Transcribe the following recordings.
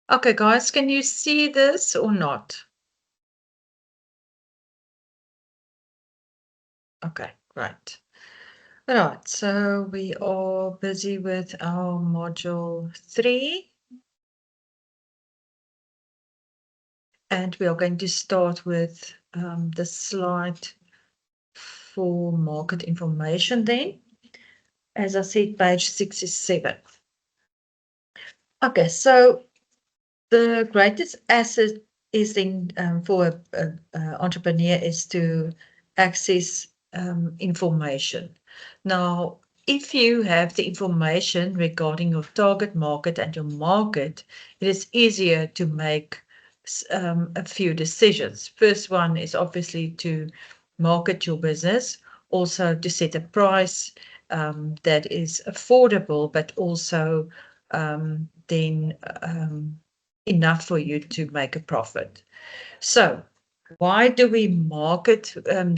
Okay, guys, can you see this or not? Okay, great. All right, so we are busy with our module 3, and we are going to start with the slide for market information then. As I said, page 67. Okay, so the greatest asset is then for an entrepreneur is to access information. Now, if you have the information regarding your target market and your market, it is easier to make a few decisions. First one is obviously to market your business, also to set a price that is affordable, but also then enough for you to make a profit. So, why do we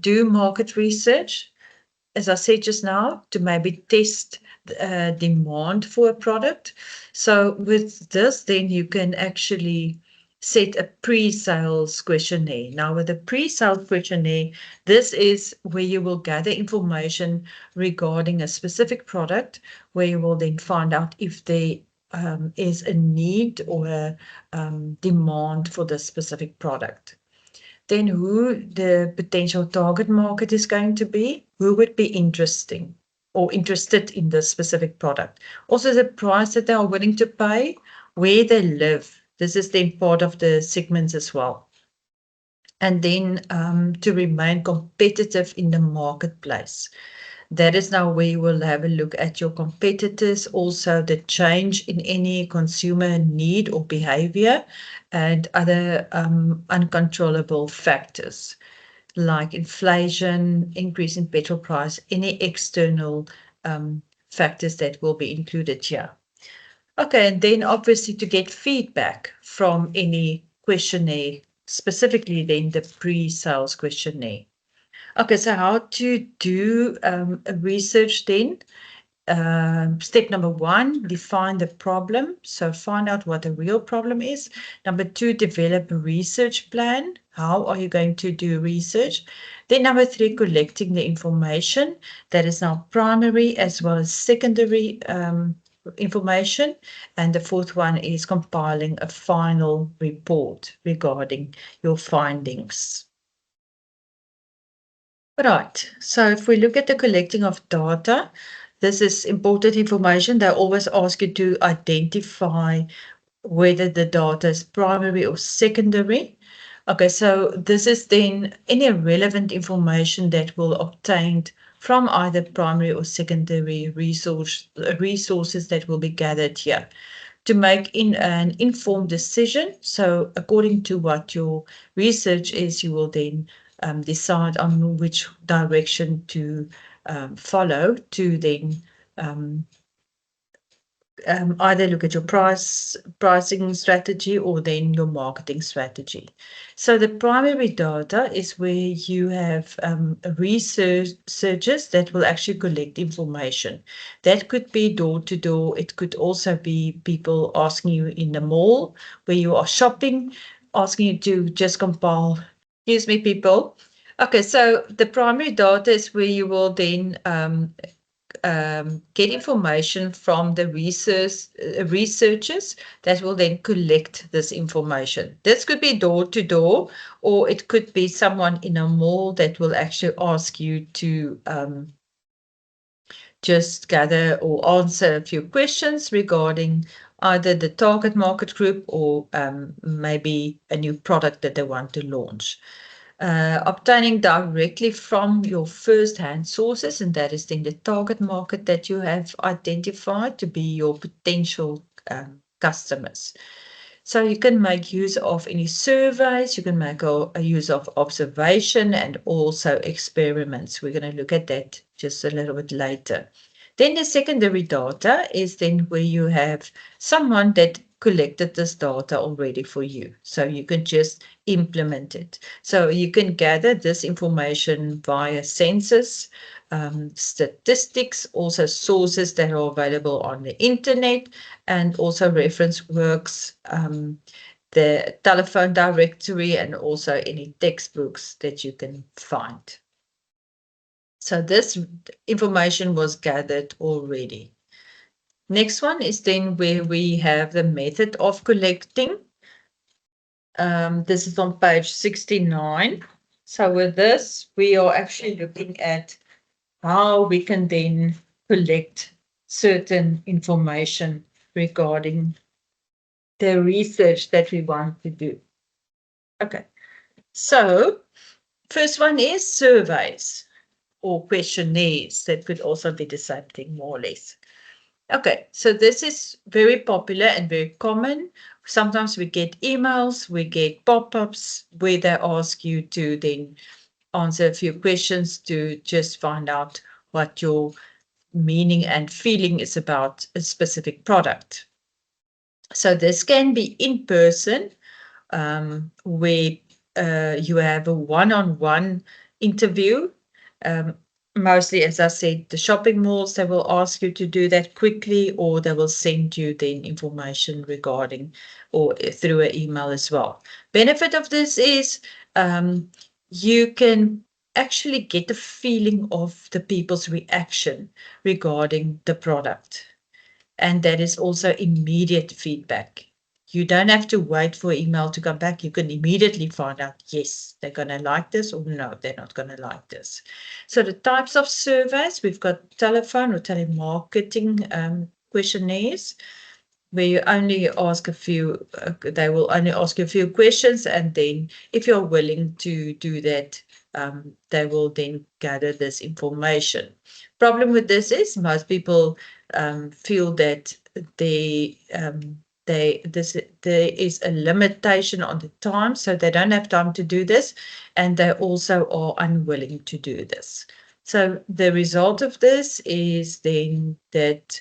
do market research? As I said just now, to maybe test demand for a product. So, with this, then you can actually set a pre-sales questionnaire. Now, with a pre-sales questionnaire, this is where you will gather information regarding a specific product, where you will then find out if there is a need or a demand for this specific product. Then who the potential target market is going to be, who would be interesting or interested in this specific product. Also the price that they are willing to pay, where they live. This is then part of the segments as well. And then to remain competitive in the marketplace. That is now where you will have a look at your competitors, also the change in any consumer need or behavior, and other uncontrollable factors like inflation, increase in petrol price, any external factors that will be included here. Okay, and then obviously to get feedback from any questionnaire, specifically then the pre-sales questionnaire. Okay, so how to do a research then? Step number 1, define the problem. So find out what the real problem is. Number 2, develop a research plan. How are you going to do research? Then number 3, collecting the information. That is now primary as well as secondary information. And the fourth one is compiling a final report regarding your findings. Right. So if we look at the collecting of data, this is important information. They always ask you to identify whether the data is primary or secondary. Okay, so this is then any relevant information that will obtained from either primary or secondary resources that will be gathered here to make an informed decision. So according to what your research is, you will then decide on which direction to follow to then either look at your pricing strategy or then your marketing strategy. So the primary data is where you have researchers that will actually collect information. That could be door to door. It could also be people asking you in the mall where you are shopping, asking you to just compile. Excuse me, people. Okay, so the primary data is where you will then get information from the researchers that will then collect this information. This could be door to door, or it could be someone in a mall that will actually ask you to just gather or answer a few questions regarding either the target market group or maybe a new product that they want to launch. Obtaining directly from your first-hand sources, and that is then the target market that you have identified to be your potential customers. So you can make use of any surveys, you can make a use of observation and also experiments. We're going to look at that just a little bit later. Then the secondary data is then where you have someone that collected this data already for you. So you can just implement it. So you can gather this information via census, statistics, also sources that are available on the internet, and also reference works, the telephone directory, and also any textbooks that you can find. So this information was gathered already. Next one is then where we have the method of collecting. This is on page 69. So with this, we are actually looking at how we can then collect certain information regarding the research that we want to do. Okay, so first one is surveys or questionnaires. That could also be the same thing, more or less. Okay, so this is very popular and very common. Sometimes we get emails, we get pop-ups where they ask you to then answer a few questions to just find out what your meaning and feeling is about a specific product. So this can be in person, where you have a one-on-one interview. Mostly, as I said, the shopping malls, they will ask you to do that quickly, or they will send you then information regarding or through an email as well. Benefit of this is you can actually get a feeling of the people's reaction regarding the product. And that is also immediate feedback. You don't have to wait for email to come back. You can immediately find out, yes, they're going to like this, or no, they're not going to like this. So the types of surveys, we've got telephone or telemarketing questionnaires, where you only ask a few, they will only ask you a few questions, and then if you're willing to do that, they will then gather this information. Problem with this is most people feel that there is a limitation on the time, so they don't have time to do this, and they also are unwilling to do this. So the result of this is then that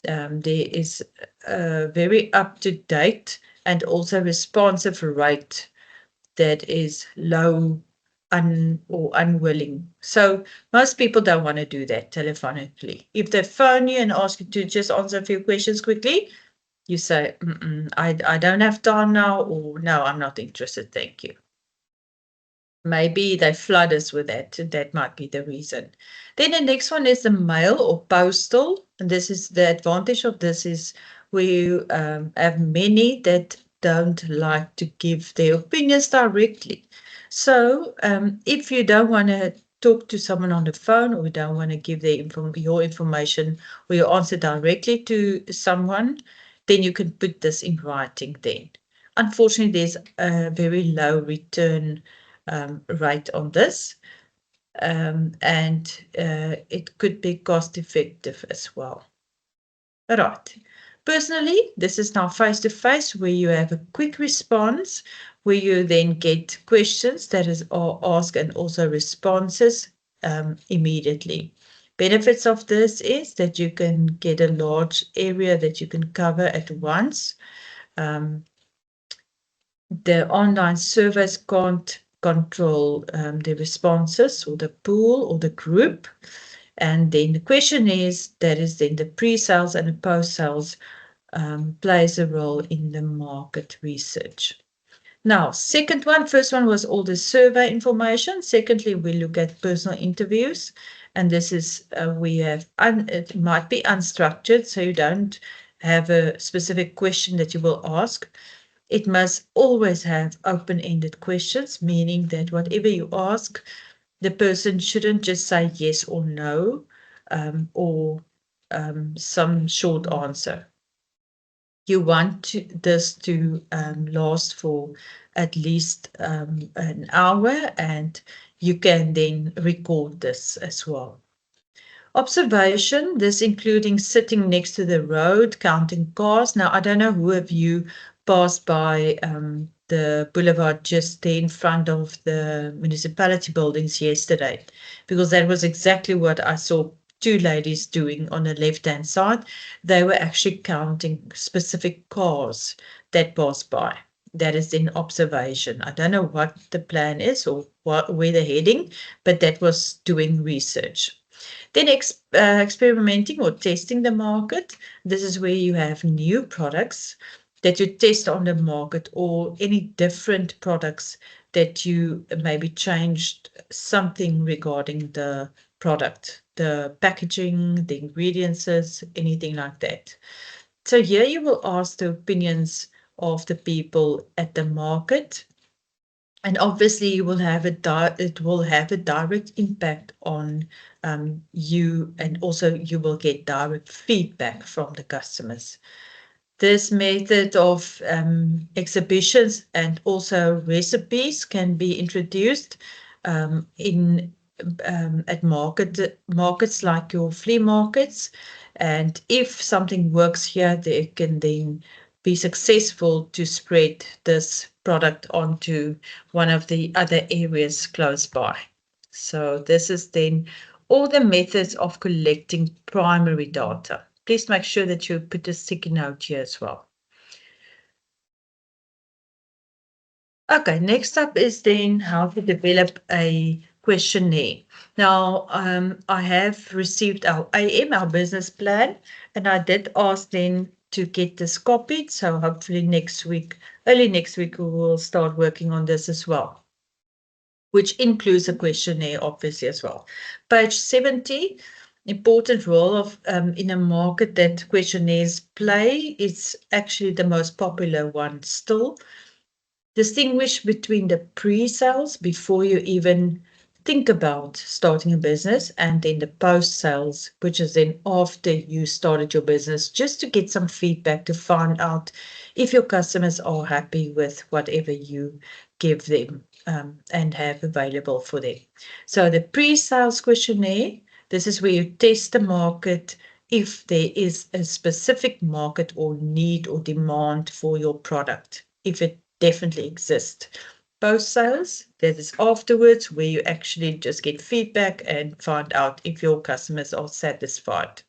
there is a very up-to-date and also responsive rate that is low or unwilling. So most people don't want to do that telephonically. If they phone you and ask you to just answer a few questions quickly, you say, I don't have time now, or no, I'm not interested, thank you. Maybe they flood us with that. That might be the reason. Then the next one is the mail or postal. And this is the advantage of this is we have many that don't like to give their opinions directly. So if you don't want to talk to someone on the phone, or don't want to give your information or your answer directly to someone, then you can put this in writing then. Unfortunately, there's a very low return rate on this, and it could be cost effective as well. All right. Personally, this is now face-to-face, where you have a quick response, where you then get questions that are asked and also responses immediately. Benefits of this is that you can get a large area that you can cover at once. The online surveys can't control the responses or the pool or the group. And then the questionnaires, that is then the pre-sales and the post-sales, plays a role in the market research. Now, second one, first one was all the survey information. Secondly, we look at personal interviews. And this is, we have, it might be unstructured, so you don't have a specific question that you will ask. It must always have open-ended questions, meaning that whatever you ask, the person shouldn't just say yes or no, or some short answer. You want this to last for at least an hour, and you can then record this as well. Observation, this including sitting next to the road, counting cars. Now, I don't know who of you passed by the boulevard just there in front of the municipality buildings yesterday, because that was exactly what I saw two ladies doing on the left-hand side. They were actually counting specific cars that pass by. That is in observation. I don't know what the plan is or where they're heading, but that was doing research. Then experimenting or testing the market. This is where you have new products that you test on the market or any different products that you maybe changed something regarding the product, the packaging, the ingredients, anything like that. So here you will ask the opinions of the people at the market. And obviously you will have it will have a direct impact on you, and also you will get direct feedback from the customers. This method of exhibitions and also recipes can be introduced in at markets like your flea markets. And if something works here, they can then be successful to spread this product onto one of the other areas close by. So this is then all the methods of collecting primary data. Please make sure that you put a sticky note here as well. Okay, next up is then how to develop a questionnaire. Now, I have received our AM, our business plan, and I did ask them to get this copied. So hopefully next week, early next week, we will start working on this as well, which includes a questionnaire, obviously, as well. Page 70, important role of in a market that questionnaires play. It's actually the most popular one still. Distinguish between the pre-sales before you even think about starting a business, and then the post-sales, which is then after you started your business, just to get some feedback to find out if your customers are happy with whatever you give them and have available for them. So the pre-sales questionnaire, this is where you test the market, if there is a specific market or need or demand for your product, if it definitely exists. Post-sales, that is afterwards, where you actually just get feedback and find out if your customers are satisfied.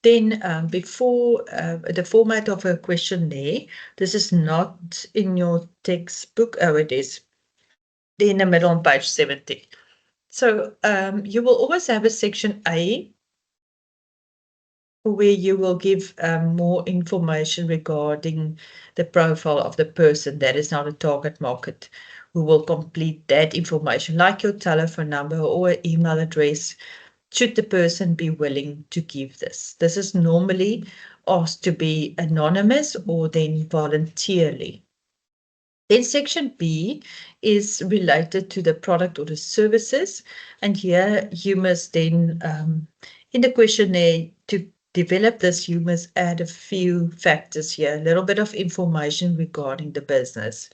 Then before the format of a questionnaire, this is not in your textbook. Oh, it is in the middle on page 70. So you will always have a section A where you will give more information regarding the profile of the person that is now the target market, who will complete that information, like your telephone number or email address, should the person be willing to give this. This is normally asked to be anonymous or then voluntarily. Then section B is related to the product or the services. And here you must then, in the questionnaire, to develop this, you must add a few factors here, a little bit of information regarding the business.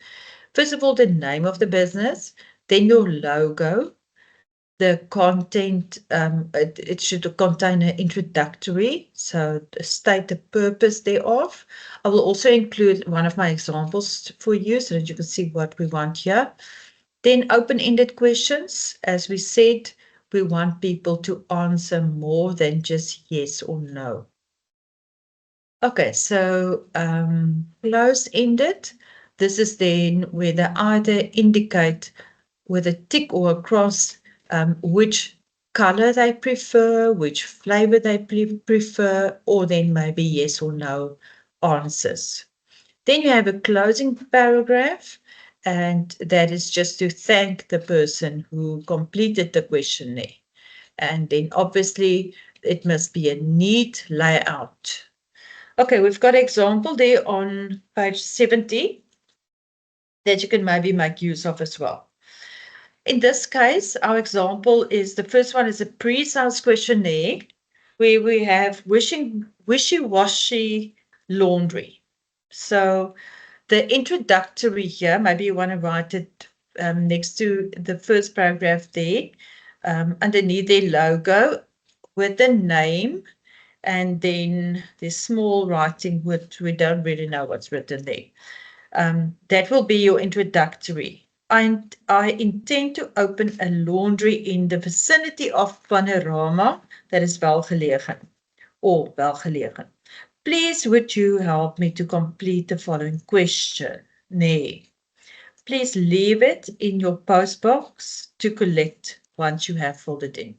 First of all, the name of the business, then your logo, the content, it should contain an introductory, so state the purpose thereof. I will also include one of my examples for you so that you can see what we want here. Then open-ended questions. As we said, we want people to answer more than just yes or no. Okay, so close-ended. This is then where they either indicate with a tick or a cross which color they prefer, which flavor they prefer, or then maybe yes or no answers. Then you have a closing paragraph, and that is just to thank the person who completed the questionnaire. And then obviously it must be a neat layout. Okay, we've got an example there on page 70 that you can maybe make use of as well. In this case, our example is, the first one is a pre-sales questionnaire where we have wishy-washy laundry. So the introductory here, maybe you want to write it next to the first paragraph there, underneath their logo with the name, and then the small writing, which we don't really know what's written there. That will be your introductory. I intend to open a laundry in the vicinity of Panorama that is welgelegen or welgelegen. Please would you help me to complete the following question? Nee. Please leave it in your postbox to collect once you have filled it in.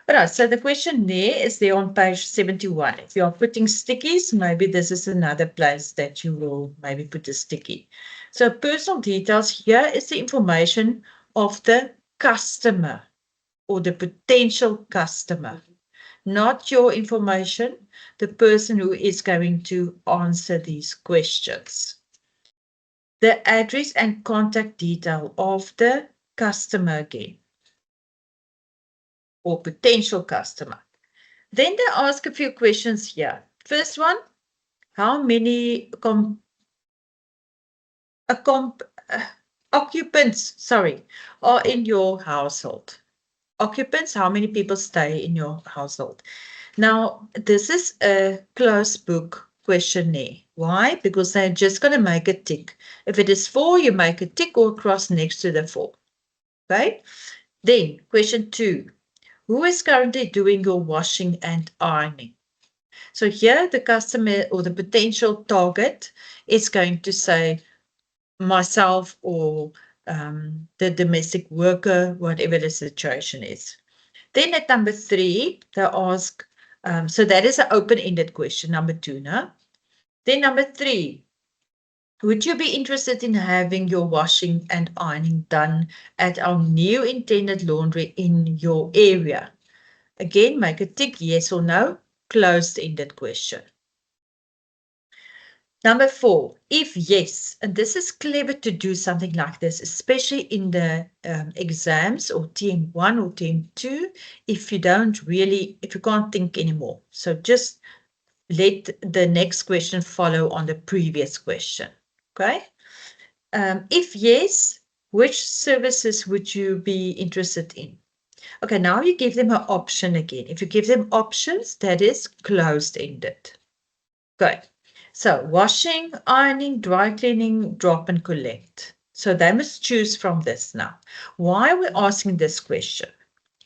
Alright, so the questionnaire is there on page 71. If you are putting stickies, maybe this is another place that you will maybe put a sticky. So personal details, here is the information of the customer or the potential customer, not your information, the person who is going to answer these questions. The address and contact detail of the customer again, or potential customer. Then they ask a few questions here. First one, how many occupants, are in your household? Occupants, how many people stay in your household? Now, this is a closed book questionnaire. Why? Because they're just going to make a tick. If it is 4, you make a tick or cross next to the 4. Okay? Then, question 2. Who is currently doing your washing and ironing? So here the customer or the potential target is going to say myself or the domestic worker, whatever the situation is. Then at number 3, they ask, so that is an open-ended question, number 2 now. Then number 3, would you be interested in having your washing and ironing done at our new intended laundry in your area? Again, make a tick, yes or no, closed-ended question. Number 4, if yes, and this is clever to do something like this, especially in the exams or TM1 or TM2, if you can't think anymore. So just let the next question follow on the previous question, okay? If yes, which services would you be interested in? Okay, now you give them an option again. If you give them options, that is closed-ended. Good. So washing, ironing, dry cleaning, drop and collect. So they must choose from this now. Why are we asking this question?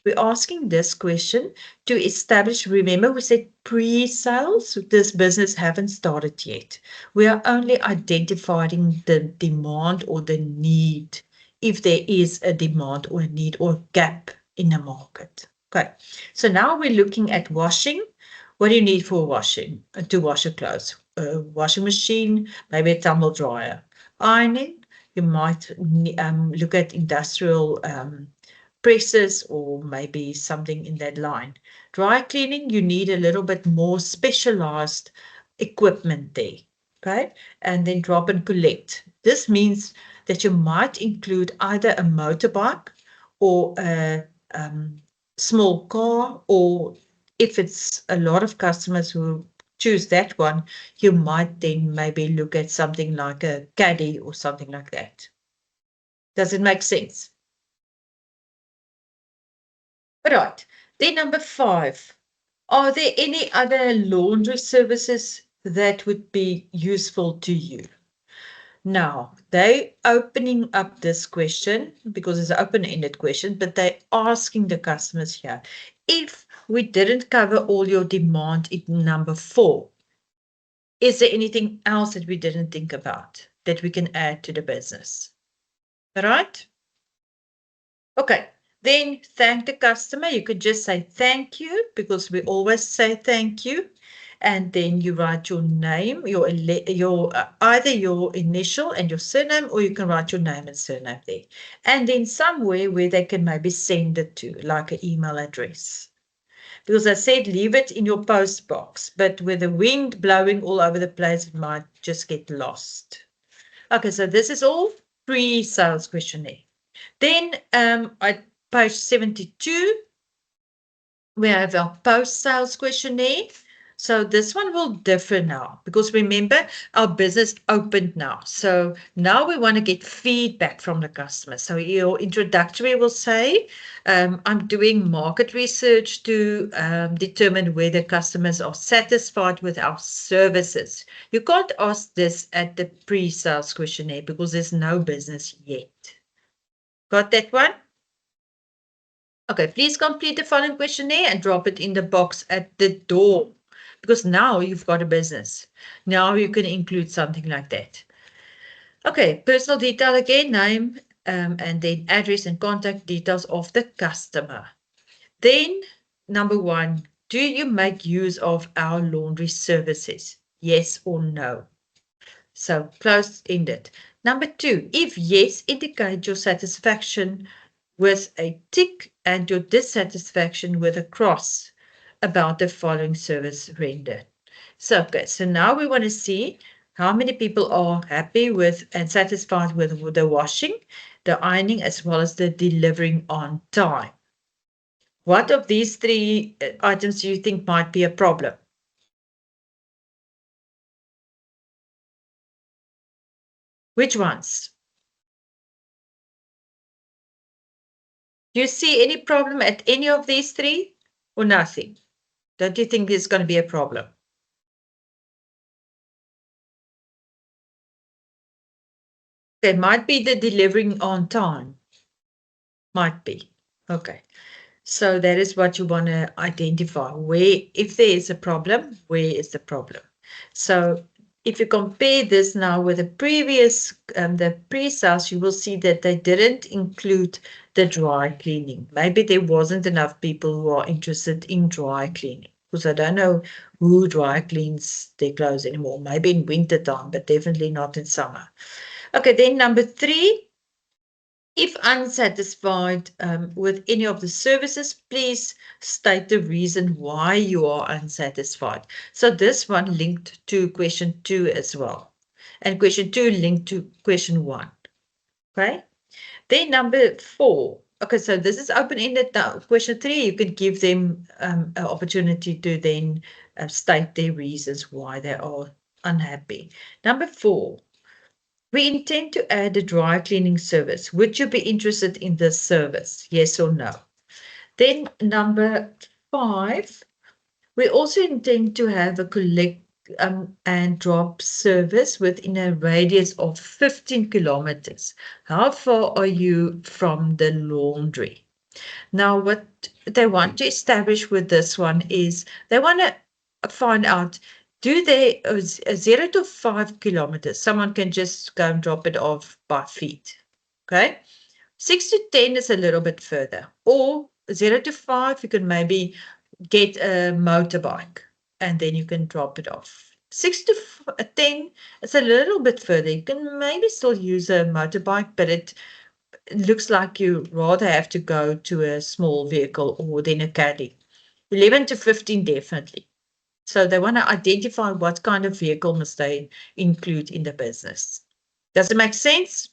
We're asking this question to establish, remember we said pre-sales, this business haven't started yet. We are only identifying the demand or the need, if there is a demand or a need or a gap in the market. Okay, so now we're looking at washing. What do you need for washing? To wash your clothes? A washing machine, maybe a tumble dryer. Ironing, you might look at industrial presses or maybe something in that line. Dry cleaning, you need a little bit more specialized equipment there, okay? And then drop and collect. This means that you might include either a motorbike or a small car, or if it's a lot of customers who choose that one, you might then maybe look at something like a caddy or something like that. Does it make sense? Right. Then number 5, are there any other laundry services that would be useful to you? Now, they opening up this question because it's an open-ended question, but they're asking the customers here, if we didn't cover all your demand in number 4, is there anything else that we didn't think about that we can add to the business? All right? Okay. Then thank the customer. You could just say thank you because we always say thank you. And then you write your name, your either your initial and your surname, or you can write your name and surname there. And then somewhere where they can maybe send it to, like an email address. Because I said leave it in your post box, but with the wind blowing all over the place, it might just get lost. Okay, so this is all pre-sales questionnaire. Then at page 72, we have our post-sales questionnaire. So this one will differ now because remember our business opened now. So now we want to get feedback from the customer. So your introductory will say, I'm doing market research to determine whether customers are satisfied with our services. You can't ask this at the pre-sales questionnaire because there's no business yet. Got that one? Okay, please complete the following questionnaire and drop it in the box at the door, because now you've got a business. Now you can include something like that. Okay, personal detail again, name, and then address and contact details of the customer. Then, number 1, do you make use of our laundry services? Yes or no? So close-ended. Number 2, if yes, indicate your satisfaction with a tick and your dissatisfaction with a cross about the following service rendered. So, okay, so now we want to see how many people are happy with and satisfied with the washing, the ironing, as well as the delivering on time. What of these 3 items do you think might be a problem? Which ones? Do you see any problem at any of these 3 or nothing? Don't you think there's going to be a problem? There might be the delivering on time. Might be. Okay. So that is what you want to identify. Where, if there is a problem, where is the problem? So if you compare this now with the previous, the pre-sales, you will see that they didn't include the dry cleaning. Maybe there wasn't enough people who are interested in dry cleaning, because I don't know who dry cleans their clothes anymore. Maybe in winter time, but definitely not in summer. Okay, then number 3, if unsatisfied with any of the services, please state the reason why you are unsatisfied. So this one linked to question 2 as well. And question 2 linked to question 1. Okay. Then number 4. Okay, so this is open-ended now. Question 3, you can give them an opportunity to then state their reasons why they are unhappy. Number 4. We intend to add a dry cleaning service. Would you be interested in this service? Yes or no? Then number 5, we also intend to have a collect and drop service within a radius of 15 kilometers. How far are you from the laundry? Now, what they want to establish with this one is they want to find out, do they 0 to 5 kilometers, someone can just go and drop it off by feet. Okay. 6 to 10 is a little bit further, or 0 to 5, you can maybe get a motorbike and then you can drop it off. 6 to 10 is a little bit further. You can maybe still use a motorbike, but it looks like you rather have to go to a small vehicle or then a caddy. 11 to 15, definitely. So they want to identify what kind of vehicle must they include in the business. Does it make sense?